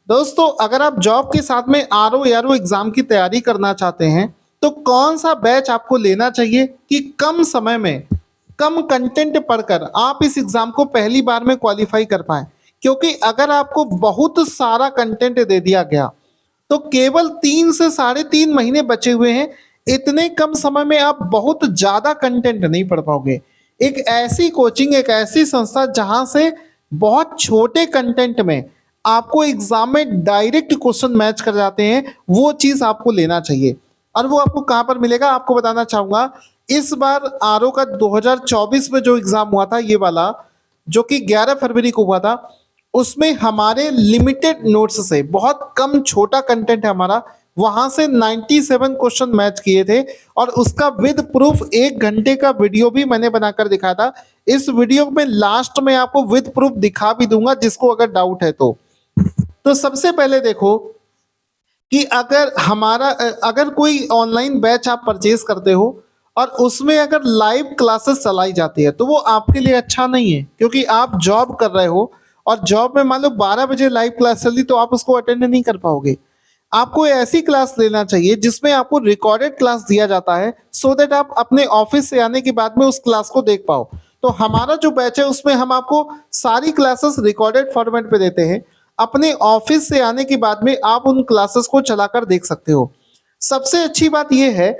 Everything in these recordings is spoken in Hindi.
दोस्तों, अगर आप जॉब के साथ में आरओ यारो एग्जाम की तैयारी करना चाहते हैं, तो कौन सा बैच आपको लेना चाहिए कि कम समय में, कम कंटेंट पढ़कर आप इस एग्जाम को पहली बार में क्वालिफाई कर पाएं? क्योंकि अगर आपको बहुत सारा कंटेंट दे दिया गया, तो केवल 3 से साढ़े 3 महीने बचे हुए हैं। इतने कम समय में आप बहुत ज़्यादा कंटेंट नहीं पढ़ पाओगे। एक ऐसी कोचिंग, एक ऐसी संस्था जहाँ से बहुत छोटे कंटेंट में आपको एग्ज़ाम में डायरेक्ट क्वेश्चन मैच कर जाते हैं, वो चीज़ आपको लेना चाहिए। और वो आपको कहाँ पर मिलेगा, आपको बताना चाहूँगा। इस बार आरओ का 2024 में जो एग्ज़ाम हुआ था, ये वाला, जो कि 11 फरवरी को हुआ था, उसमें हमारे लिमिटेड नोट्स से बहुत कम छोटा कंटेंट है हमारा, वहां से 97 क्वेश्चन मैच किए थे। और उसका विद प्रूफ 1 घंटे का वीडियो भी मैंने बनाकर दिखाया था। इस वीडियो में लास्ट में आपको विद प्रूफ दिखा भी दूंगा, जिसको अगर डाउट है तो सबसे पहले देखो कि अगर कोई ऑनलाइन बैच आप परचेज करते हो और उसमें अगर लाइव क्लासेस चलाई जाती है, तो वो आपके लिए अच्छा नहीं है। क्योंकि आप जॉब कर रहे हो और जॉब में मान लो 12 बजे लाइव क्लास चल रही, तो आप उसको अटेंड नहीं कर पाओगे। आपको ऐसी क्लास लेना चाहिए जिसमें आपको रिकॉर्डेड क्लास दिया जाता है, सो दैट आप अपने ऑफिस से आने के बाद में उस क्लास को देख पाओ। तो हमारा जो बैच है, उसमें हम आपको सारी क्लासेस रिकॉर्डेड फॉर्मेट पे देते हैं। अपने ऑफिस से आने के बाद में आप उन क्लासेस को चलाकर देख सकते हो। सबसे अच्छी बात यह है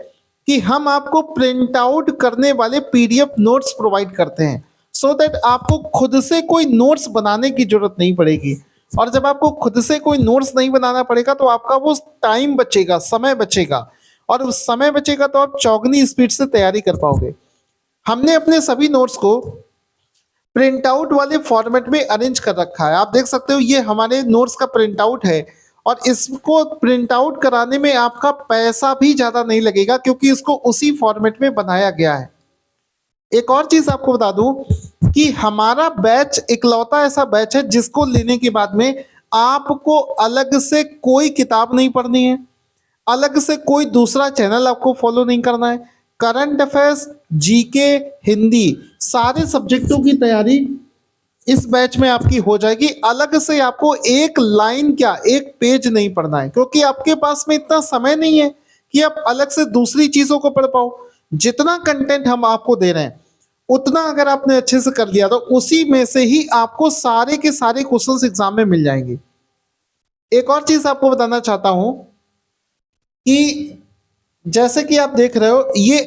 कि हम आपको प्रिंट आउट करने वाले पीडीएफ नोट्स प्रोवाइड करते हैं, सो दैट आपको खुद से कोई नोट्स बनाने की जरूरत नहीं पड़ेगी। और जब आपको खुद से कोई नोट्स नहीं बनाना पड़ेगा, तो आपका वो टाइम बचेगा, समय बचेगा। और उस समय बचेगा तो आप चौगनी स्पीड से तैयारी कर पाओगे। हमने अपने सभी नोट्स को प्रिंट आउट वाले फॉर्मेट में अरेंज कर रखा है। आप देख सकते हो, ये हमारे नोट्स का प्रिंट आउट है। और इसको प्रिंट आउट कराने में आपका पैसा भी ज़्यादा नहीं लगेगा, क्योंकि इसको उसी फॉर्मेट में बनाया गया है। एक और चीज़ आपको बता दूं कि हमारा बैच इकलौता ऐसा बैच है जिसको लेने के बाद में आपको अलग से कोई किताब नहीं पढ़नी है, अलग से कोई दूसरा चैनल आपको फॉलो नहीं करना है। करंट अफेयर्स, जीके, हिंदी, सारे सब्जेक्टों की तैयारी इस बैच में आपकी हो जाएगी। अलग से आपको एक लाइन क्या, एक पेज नहीं पढ़ना है, क्योंकि आपके पास में इतना समय नहीं है कि आप अलग से दूसरी चीज़ों को पढ़ पाओ। जितना कंटेंट हम आपको दे रहे हैं, उतना अगर आपने अच्छे से कर लिया, तो उसी में से ही आपको सारे के सारे क्वेश्चंस एग्जाम में मिल जाएंगे। एक और चीज़ आपको बताना चाहता हूं कि जैसे कि आप देख रहे हो, ये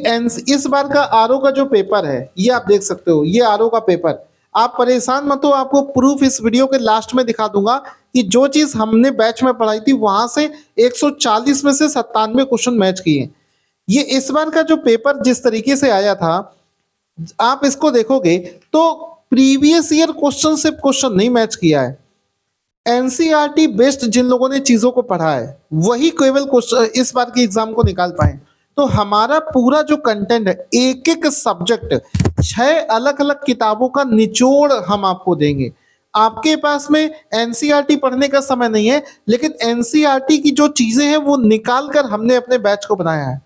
इस बार का आरओ का जो पेपर है, ये आप देख सकते हो, ये आरओ का पेपर। आप परेशान मत हो, आपको प्रूफ इस वीडियो के लास्ट में दिखा दूंगा कि जो चीज़ हमने बैच में पढ़ाई थी, वहां से 140 में से 97 क्वेश्चन मैच किए। ये इस बार का जो पेपर जिस तरीके से आया था, आप इसको देखोगे तो प्रीवियस ईयर क्वेश्चन से क्वेश्चन नहीं मैच किया है। एनसीईआरटी बेस्ड जिन लोगों ने चीजों को पढ़ा है, वही केवल क्वेश्चन इस बार के एग्जाम को निकाल पाए। तो हमारा पूरा जो कंटेंट है, एक एक सब्जेक्ट, 6 अलग अलग किताबों का निचोड़ हम आपको देंगे। आपके पास में एनसीईआरटी पढ़ने का समय नहीं है, लेकिन एनसीईआरटी की जो चीजें हैं वो निकाल कर हमने अपने बैच को बनाया है।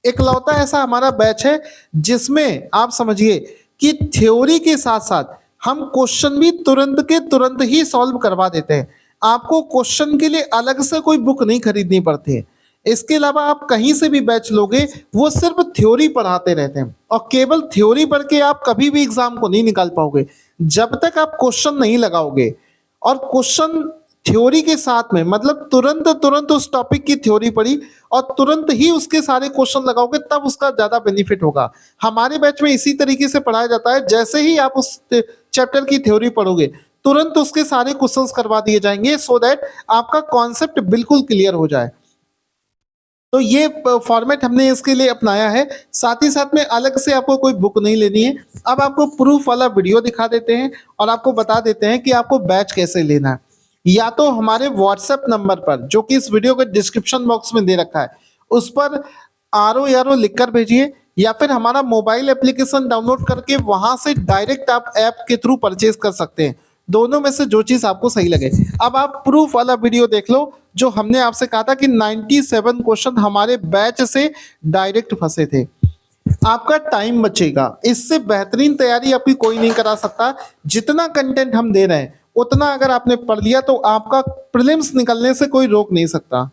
इकलौता ऐसा हमारा बैच है जिसमें आप समझिए कि थ्योरी के साथ साथ हम क्वेश्चन भी तुरंत के तुरंत ही सॉल्व करवा देते हैं। आपको क्वेश्चन के लिए अलग से कोई बुक नहीं खरीदनी पड़ती है। इसके अलावा आप कहीं से भी बैच लोगे, वो सिर्फ थ्योरी पढ़ाते रहते हैं, और केवल थ्योरी पढ़ के आप कभी भी एग्जाम को नहीं निकाल पाओगे जब तक आप क्वेश्चन नहीं लगाओगे। और क्वेश्चन थ्योरी के साथ में मतलब तुरंत तुरंत उस टॉपिक की थ्योरी पढ़ी और तुरंत ही उसके सारे क्वेश्चन लगाओगे, तब उसका ज्यादा बेनिफिट होगा। हमारे बैच में इसी तरीके से पढ़ाया जाता है, जैसे ही आप उस चैप्टर की थ्योरी पढ़ोगे, तुरंत उसके सारे क्वेश्चंस करवा दिए जाएंगे, सो दैट आपका कॉन्सेप्ट बिल्कुल क्लियर हो जाए। तो ये फॉर्मेट हमने इसके लिए अपनाया है। साथ ही साथ में अलग से आपको कोई बुक नहीं लेनी है। अब आपको प्रूफ वाला वीडियो दिखा देते हैं और आपको बता देते हैं कि आपको बैच कैसे लेना है। या तो हमारे व्हाट्सएप नंबर पर, जो कि इस वीडियो के डिस्क्रिप्शन बॉक्स में दे रखा है, उस पर आरओ यारो लिखकर भेजिए, या फिर हमारा मोबाइल एप्लीकेशन डाउनलोड करके वहां से डायरेक्ट आप ऐप के थ्रू परचेज कर सकते हैं। दोनों में से जो चीज आपको सही लगे। अब आप प्रूफ वाला वीडियो देख लो, जो हमने आपसे कहा था कि 97 क्वेश्चन हमारे बैच से डायरेक्ट फंसे थे। आपका टाइम बचेगा, इससे बेहतरीन तैयारी आपकी कोई नहीं करा सकता। जितना कंटेंट हम दे रहे हैं उतना अगर आपने पढ़ लिया तो आपका प्रीलिम्स निकलने से कोई रोक नहीं सकता।